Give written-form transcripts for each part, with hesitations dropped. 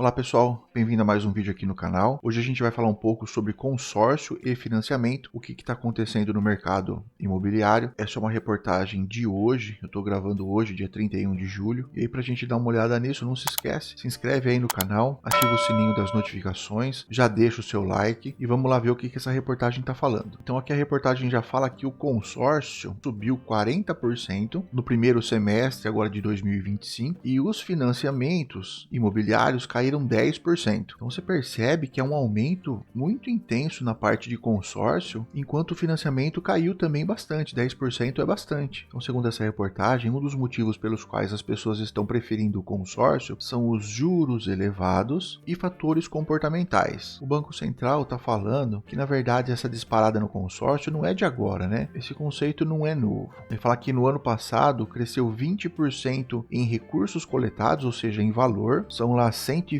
Olá pessoal, bem-vindo a mais um vídeo aqui no canal. Hoje a gente vai falar um pouco sobre consórcio e financiamento, o que está acontecendo no mercado imobiliário. Essa é uma reportagem de hoje, eu estou gravando hoje, dia 31 de julho. E aí para a gente dar uma olhada nisso, não se esquece, se inscreve aí no canal, ativa o sininho das notificações, já deixa o seu like e vamos lá ver o que essa reportagem está falando. Então aqui a reportagem já fala que o consórcio subiu 40% no primeiro semestre agora de 2025 e os financiamentos imobiliários caíram 10%. Então você percebe que é um aumento muito intenso na parte de consórcio, enquanto o financiamento caiu também bastante, 10% é bastante. Então, segundo essa reportagem, um dos motivos pelos quais as pessoas estão preferindo o consórcio são os juros elevados e fatores comportamentais. O Banco Central está falando que, na verdade, essa disparada no consórcio não é de agora, né? Esse conceito não é novo. Ele fala que no ano passado cresceu 20% em recursos coletados, ou seja, em valor, são lá 121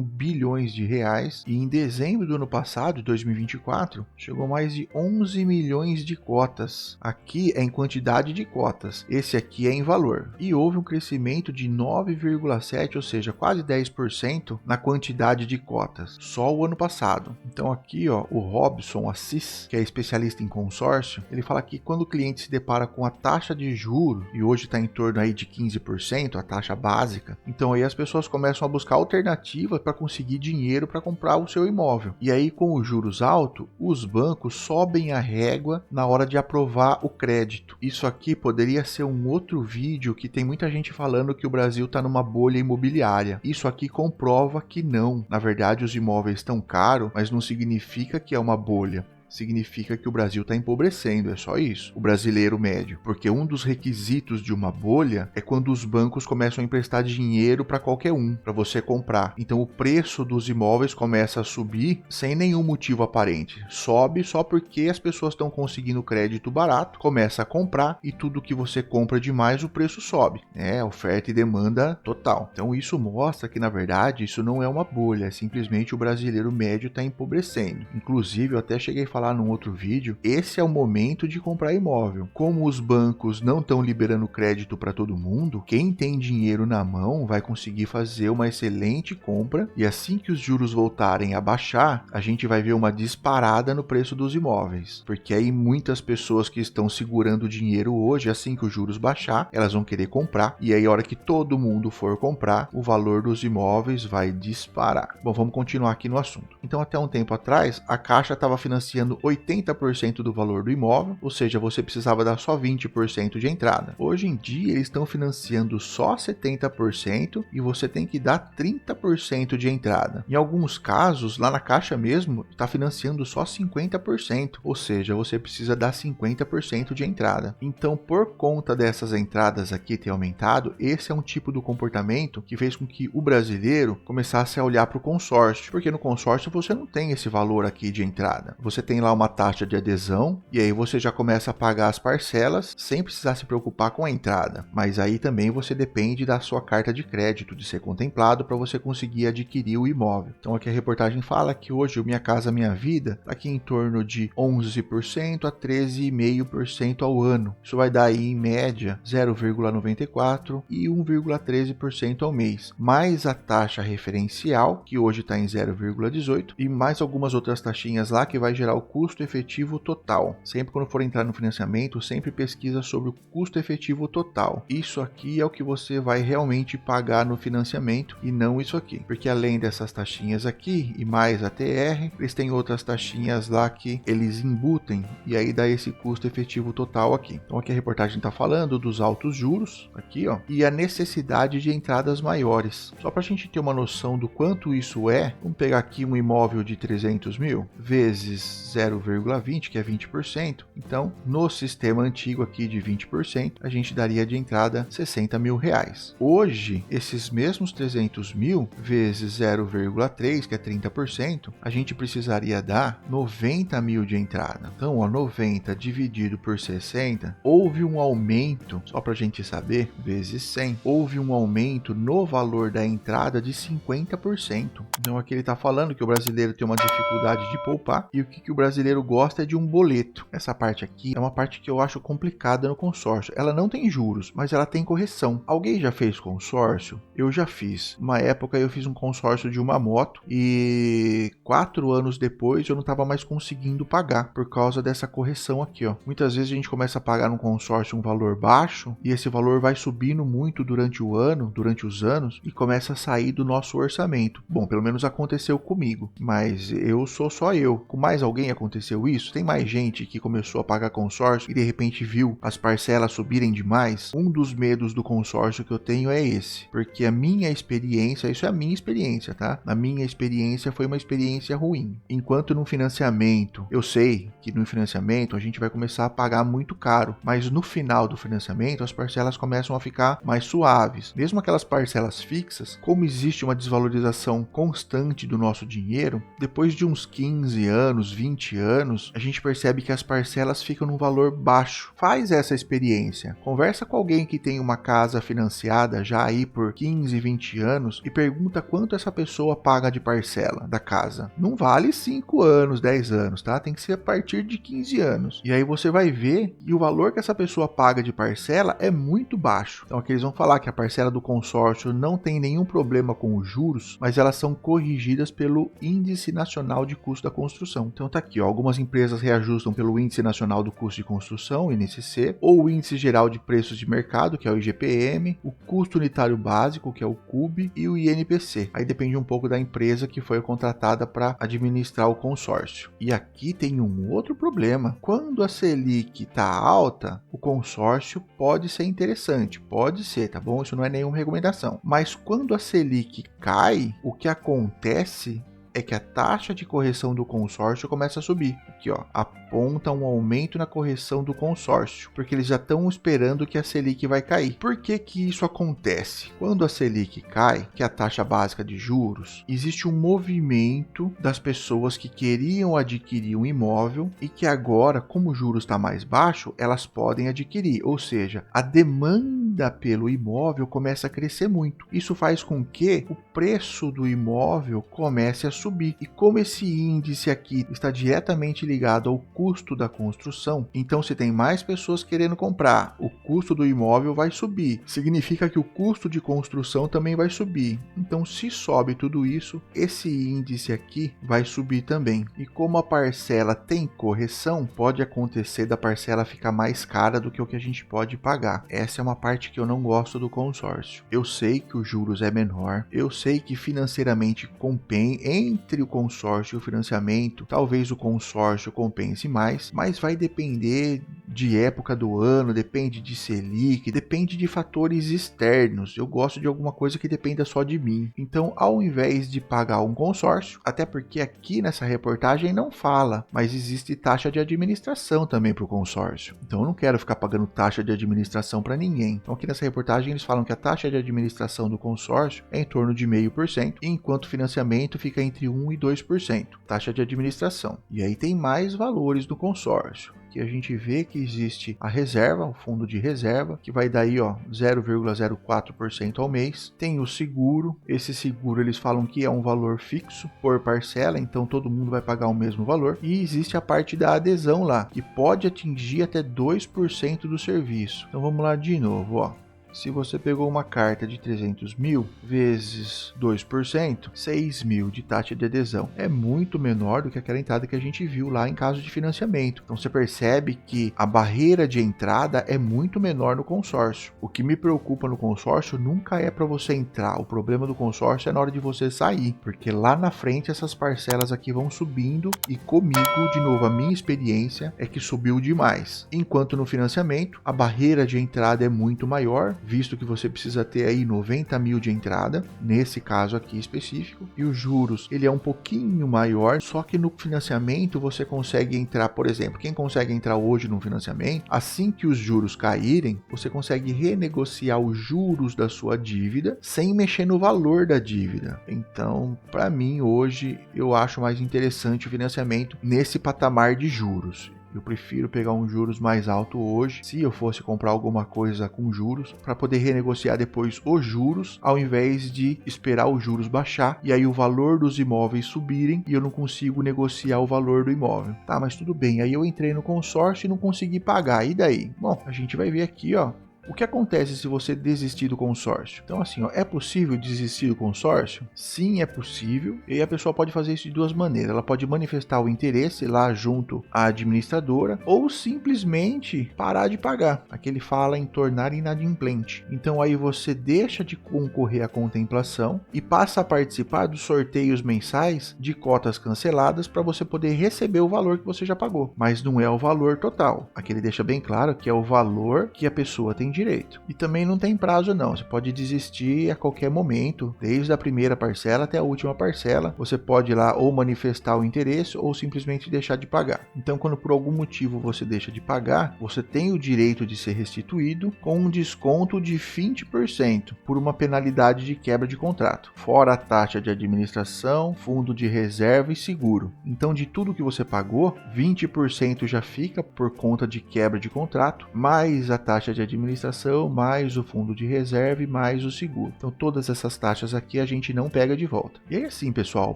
bilhões de reais, e em dezembro do ano passado, 2024, chegou mais de 11 milhões de cotas. Aqui é em quantidade de cotas, esse aqui é em valor. E houve um crescimento de 9,7%, ou seja, quase 10% na quantidade de cotas, só o ano passado. Então aqui, ó, o Robson Assis, que é especialista em consórcio, ele fala que quando o cliente se depara com a taxa de juros, e hoje está em torno aí de 15%, a taxa básica, então aí as pessoas começam a buscar alternativas para conseguir dinheiro para comprar o seu imóvel. E aí, com os juros altos, os bancos sobem a régua na hora de aprovar o crédito. Isso aqui poderia ser um outro vídeo que tem muita gente falando que o Brasil está numa bolha imobiliária. Isso aqui comprova que não. Na verdade, os imóveis estão caros, mas não significa que é uma bolha. Significa que o Brasil está empobrecendo, é só isso, o brasileiro médio, porque um dos requisitos de uma bolha é quando os bancos começam a emprestar dinheiro para qualquer um, para você comprar. Então o preço dos imóveis começa a subir sem nenhum motivo aparente, sobe só porque as pessoas estão conseguindo crédito barato, começa a comprar e tudo que você compra demais o preço sobe, oferta e demanda total. Então isso mostra que na verdade isso não é uma bolha, é simplesmente o brasileiro médio está empobrecendo. Inclusive eu até cheguei a falar num outro vídeo, esse é o momento de comprar imóvel. Como os bancos não estão liberando crédito para todo mundo, quem tem dinheiro na mão vai conseguir fazer uma excelente compra, e assim que os juros voltarem a baixar, a gente vai ver uma disparada no preço dos imóveis, porque aí muitas pessoas que estão segurando o dinheiro hoje, assim que os juros baixar, elas vão querer comprar, e aí a hora que todo mundo for comprar, o valor dos imóveis vai disparar. Bom, vamos continuar aqui no assunto. Então, até um tempo atrás, a Caixa estava financiando 80% do valor do imóvel, ou seja, você precisava dar só 20% de entrada. Hoje em dia, eles estão financiando só 70% e você tem que dar 30% de entrada. Em alguns casos, lá na Caixa mesmo, está financiando só 50%, ou seja, você precisa dar 50% de entrada. Então, por conta dessas entradas aqui ter aumentado, esse é um tipo do comportamento que fez com que o brasileiro começasse a olhar para o consórcio, porque no consórcio você não tem esse valor aqui de entrada. Você tem lá uma taxa de adesão e aí você já começa a pagar as parcelas sem precisar se preocupar com a entrada. Mas aí também você depende da sua carta de crédito, de ser contemplado para você conseguir adquirir o imóvel. Então aqui a reportagem fala que hoje o Minha Casa Minha Vida está aqui em torno de 11% a 13,5% ao ano. Isso vai dar aí em média 0,94% e 1,13% ao mês. Mais a taxa referencial, que hoje está em 0,18%, e mais algumas outras taxinhas lá que vai gerar o custo efetivo total. Sempre quando for entrar no financiamento, sempre pesquisa sobre o custo efetivo total. Isso aqui é o que você vai realmente pagar no financiamento e não isso aqui. Porque além dessas taxinhas aqui e mais a TR, eles têm outras taxinhas lá que eles embutem e aí dá esse custo efetivo total aqui. Então aqui a reportagem está falando dos altos juros, aqui ó, e a necessidade de entradas maiores. Só para a gente ter uma noção do quanto isso é, vamos pegar aqui um imóvel de 300 mil vezes 0,20, que é 20%. Então, no sistema antigo aqui de 20%, a gente daria de entrada 60 mil reais. Hoje, esses mesmos 300 mil vezes 0,3, que é 30%, a gente precisaria dar 90 mil de entrada. Então, ó, 90 dividido por 60, houve um aumento, só para a gente saber, vezes 100, houve um aumento no valor da entrada de 50%. Então, aqui ele está falando que o brasileiro tem uma dificuldade de poupar, e o que o brasileiro gosta é de um boleto. Essa parte aqui é uma parte que eu acho complicada no consórcio. Ela não tem juros, mas ela tem correção. Alguém já fez consórcio? Eu já fiz. Uma época eu fiz um consórcio de uma moto e 4 anos depois eu não estava mais conseguindo pagar por causa dessa correção aqui, ó. Muitas vezes a gente começa a pagar no consórcio um valor baixo e esse valor vai subindo muito durante o ano, durante os anos, e começa a sair do nosso orçamento. Bom, pelo menos aconteceu comigo, mas eu sou só eu. Com mais alguém aconteceu isso? Tem mais gente que começou a pagar consórcio e de repente viu as parcelas subirem demais? Um dos medos do consórcio que eu tenho é esse, porque a minha experiência, isso é a minha experiência, tá? A minha experiência foi uma experiência ruim. Enquanto no financiamento, eu sei que no financiamento a gente vai começar a pagar muito caro, mas no final do financiamento as parcelas começam a ficar mais suaves. Mesmo aquelas parcelas fixas, como existe uma desvalorização constante do nosso dinheiro, depois de uns 15 anos, 20 anos, a gente percebe que as parcelas ficam num valor baixo. Faz essa experiência. Conversa com alguém que tem uma casa financiada já aí por 15, 20 anos e pergunta quanto essa pessoa paga de parcela da casa. Não vale 5 anos, 10 anos, tá? Tem que ser a partir de 15 anos. E aí você vai ver que o valor que essa pessoa paga de parcela é muito baixo. Então aqui eles vão falar que a parcela do consórcio não tem nenhum problema com os juros, mas elas são corrigidas pelo Índice Nacional de Custo da Construção. Então tá aqui, ó, algumas empresas reajustam pelo Índice Nacional do Custo de Construção, INCC, ou o Índice Geral de Preços de Mercado, que é o IGPM, o Custo Unitário Básico, que é o CUB, e o INPC. Aí depende um pouco da empresa que foi contratada para administrar o consórcio. E aqui tem um outro problema. Quando a Selic está alta, o consórcio pode ser interessante, pode ser, tá bom? Isso não é nenhuma recomendação. Mas quando a Selic cai, o que acontece é que a taxa de correção do consórcio começa a subir. Aqui, ó, aponta um aumento na correção do consórcio, porque eles já estão esperando que a Selic vai cair. Por que que isso acontece? Quando a Selic cai, que é a taxa básica de juros, existe um movimento das pessoas que queriam adquirir um imóvel e que agora, como o juros está mais baixo, elas podem adquirir. Ou seja, a demanda pelo imóvel começa a crescer muito. Isso faz com que o preço do imóvel comece a subir. E como esse índice aqui está diretamente ligado ao custo da construção, então se tem mais pessoas querendo comprar, o custo do imóvel vai subir. Significa que o custo de construção também vai subir. Então se sobe tudo isso, esse índice aqui vai subir também. E como a parcela tem correção, pode acontecer da parcela ficar mais cara do que o que a gente pode pagar. Essa é uma parte que eu não gosto do consórcio. Eu sei que os juros é menor, eu sei que financeiramente compensa entre o consórcio e o financiamento, talvez o consórcio compense mais, mas vai depender de época do ano, depende de Selic, depende de fatores externos. Eu gosto de alguma coisa que dependa só de mim. Então, ao invés de pagar um consórcio, até porque aqui nessa reportagem não fala, mas existe taxa de administração também para o consórcio. Então, eu não quero ficar pagando taxa de administração para ninguém. Então, aqui nessa reportagem eles falam que a taxa de administração do consórcio é em torno de 0,5%, enquanto o financiamento fica entre 1% e 2%, taxa de administração. E aí tem mais valores do consórcio, que a gente vê que existe a reserva, o fundo de reserva, que vai daí, ó, 0,04% ao mês. Tem o seguro, esse seguro eles falam que é um valor fixo por parcela, então todo mundo vai pagar o mesmo valor. E existe a parte da adesão lá, que pode atingir até 2% do serviço. Então vamos lá de novo, ó. Se você pegou uma carta de 300 mil vezes 2%, 6 mil de taxa de adesão. É muito menor do que aquela entrada que a gente viu lá em caso de financiamento. Então você percebe que a barreira de entrada é muito menor no consórcio. O que me preocupa no consórcio nunca é para você entrar. O problema do consórcio é na hora de você sair, porque lá na frente essas parcelas aqui vão subindo e comigo, de novo, a minha experiência é que subiu demais. Enquanto no financiamento, a barreira de entrada é muito maior, visto que você precisa ter aí 90 mil de entrada, nesse caso aqui específico, e os juros, ele é um pouquinho maior, só que no financiamento você consegue entrar, por exemplo, quem consegue entrar hoje no financiamento, assim que os juros caírem, você consegue renegociar os juros da sua dívida, sem mexer no valor da dívida. Então, para mim, hoje, eu acho mais interessante o financiamento nesse patamar de juros. Eu prefiro pegar um juros mais alto hoje, se eu fosse comprar alguma coisa com juros, para poder renegociar depois os juros, ao invés de esperar os juros baixar e aí o valor dos imóveis subirem e eu não consigo negociar o valor do imóvel. Tá, mas tudo bem, aí eu entrei no consórcio e não consegui pagar, e daí? Bom, a gente vai ver aqui, ó, o que acontece se você desistir do consórcio? Então assim, ó, é possível desistir do consórcio? Sim, é possível. E a pessoa pode fazer isso de duas maneiras. Ela pode manifestar o interesse lá junto à administradora ou simplesmente parar de pagar. Aqui ele fala em tornar inadimplente. Então aí você deixa de concorrer à contemplação e passa a participar dos sorteios mensais de cotas canceladas para você poder receber o valor que você já pagou. Mas não é o valor total. Aqui ele deixa bem claro que é o valor que a pessoa tem direito. E também não tem prazo não, você pode desistir a qualquer momento, desde a primeira parcela até a última parcela, você pode ir lá ou manifestar o interesse ou simplesmente deixar de pagar. Então quando por algum motivo você deixa de pagar, você tem o direito de ser restituído com um desconto de 20% por uma penalidade de quebra de contrato, fora a taxa de administração, fundo de reserva e seguro. Então de tudo que você pagou, 20% já fica por conta de quebra de contrato, mais a taxa de administração, mais o fundo de reserva e mais o seguro. Então todas essas taxas aqui a gente não pega de volta. E aí assim, pessoal,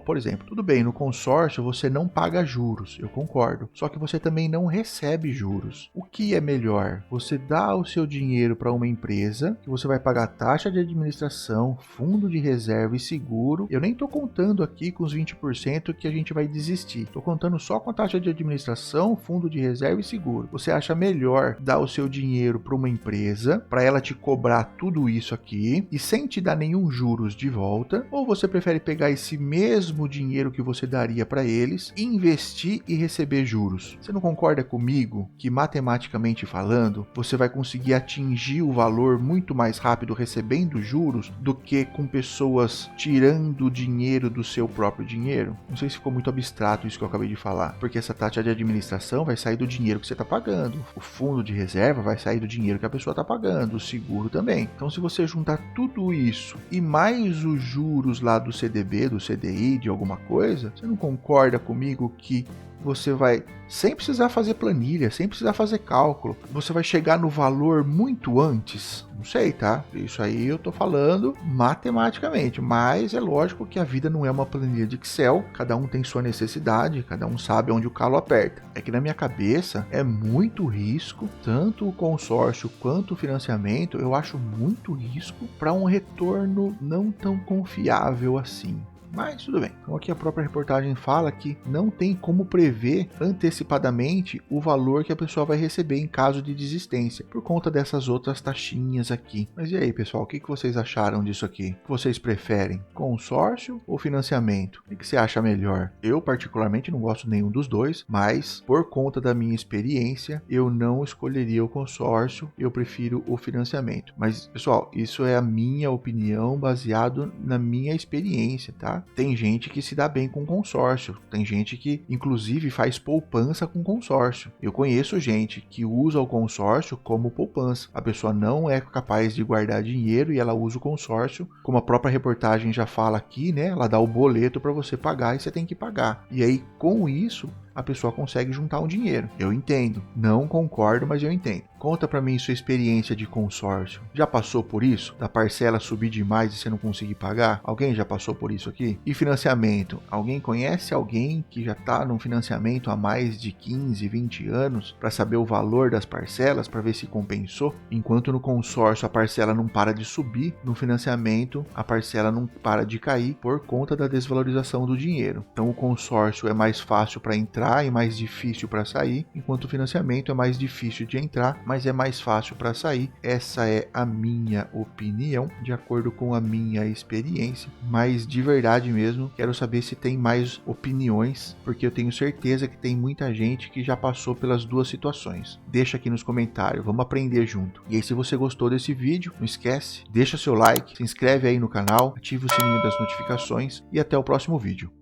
por exemplo, tudo bem, no consórcio você não paga juros, eu concordo. Só que você também não recebe juros. O que é melhor? Você dá o seu dinheiro para uma empresa, que você vai pagar taxa de administração, fundo de reserva e seguro. Eu nem estou contando aqui com os 20% que a gente vai desistir. Estou contando só com a taxa de administração, fundo de reserva e seguro. Você acha melhor dar o seu dinheiro para uma empresa para ela te cobrar tudo isso aqui e sem te dar nenhum juros de volta, ou você prefere pegar esse mesmo dinheiro que você daria para eles, investir e receber juros? Você não concorda comigo que matematicamente falando, você vai conseguir atingir o valor muito mais rápido recebendo juros do que com pessoas tirando dinheiro do seu próprio dinheiro? Não sei se ficou muito abstrato isso que eu acabei de falar, porque essa taxa de administração vai sair do dinheiro que você está pagando, o fundo de reserva vai sair do dinheiro que a pessoa está pagando, o seguro também. Então se você juntar tudo isso e mais os juros lá do CDB, do CDI, de alguma coisa, você não concorda comigo que você vai, sem precisar fazer planilha, sem precisar fazer cálculo, você vai chegar no valor muito antes? Não sei, tá? Isso aí eu tô falando matematicamente, mas é lógico que a vida não é uma planilha de Excel, cada um tem sua necessidade, cada um sabe onde o calo aperta. É que na minha cabeça é muito risco, tanto o consórcio quanto o financiamento, eu acho muito risco para um retorno não tão confiável assim. Mas tudo bem. Então aqui a própria reportagem fala que não tem como prever antecipadamente o valor que a pessoa vai receber em caso de desistência, por conta dessas outras taxinhas aqui. Mas e aí, pessoal, o que vocês acharam disso aqui? O que vocês preferem? Consórcio ou financiamento? O que você acha melhor? Eu particularmente não gosto nenhum dos dois, mas por conta da minha experiência, eu não escolheria o consórcio, eu prefiro o financiamento. Mas, pessoal, isso é a minha opinião baseado na minha experiência, tá? Tem gente que se dá bem com consórcio, tem gente que inclusive faz poupança com consórcio. Eu conheço gente que usa o consórcio como poupança. A pessoa não é capaz de guardar dinheiro e ela usa o consórcio, como a própria reportagem já fala aqui, né? Ela dá o boleto para você pagar e você tem que pagar. E aí com isso a pessoa consegue juntar um dinheiro. Eu entendo, não concordo, mas eu entendo. Conta pra mim sua experiência de consórcio. Já passou por isso? Da parcela subir demais e você não conseguir pagar? Alguém já passou por isso aqui? E financiamento? Alguém conhece alguém que já tá num financiamento há mais de 15, 20 anos para saber o valor das parcelas, para ver se compensou? Enquanto no consórcio a parcela não para de subir, no financiamento a parcela não para de cair por conta da desvalorização do dinheiro. Então o consórcio é mais fácil para entrar e mais difícil para sair, enquanto o financiamento é mais difícil de entrar, mas é mais fácil para sair. Essa é a minha opinião, de acordo com a minha experiência, mas de verdade mesmo, quero saber se tem mais opiniões, porque eu tenho certeza que tem muita gente que já passou pelas duas situações. Deixa aqui nos comentários, vamos aprender junto. E aí, se você gostou desse vídeo, não esquece, deixa seu like, se inscreve aí no canal, ativa o sininho das notificações e até o próximo vídeo.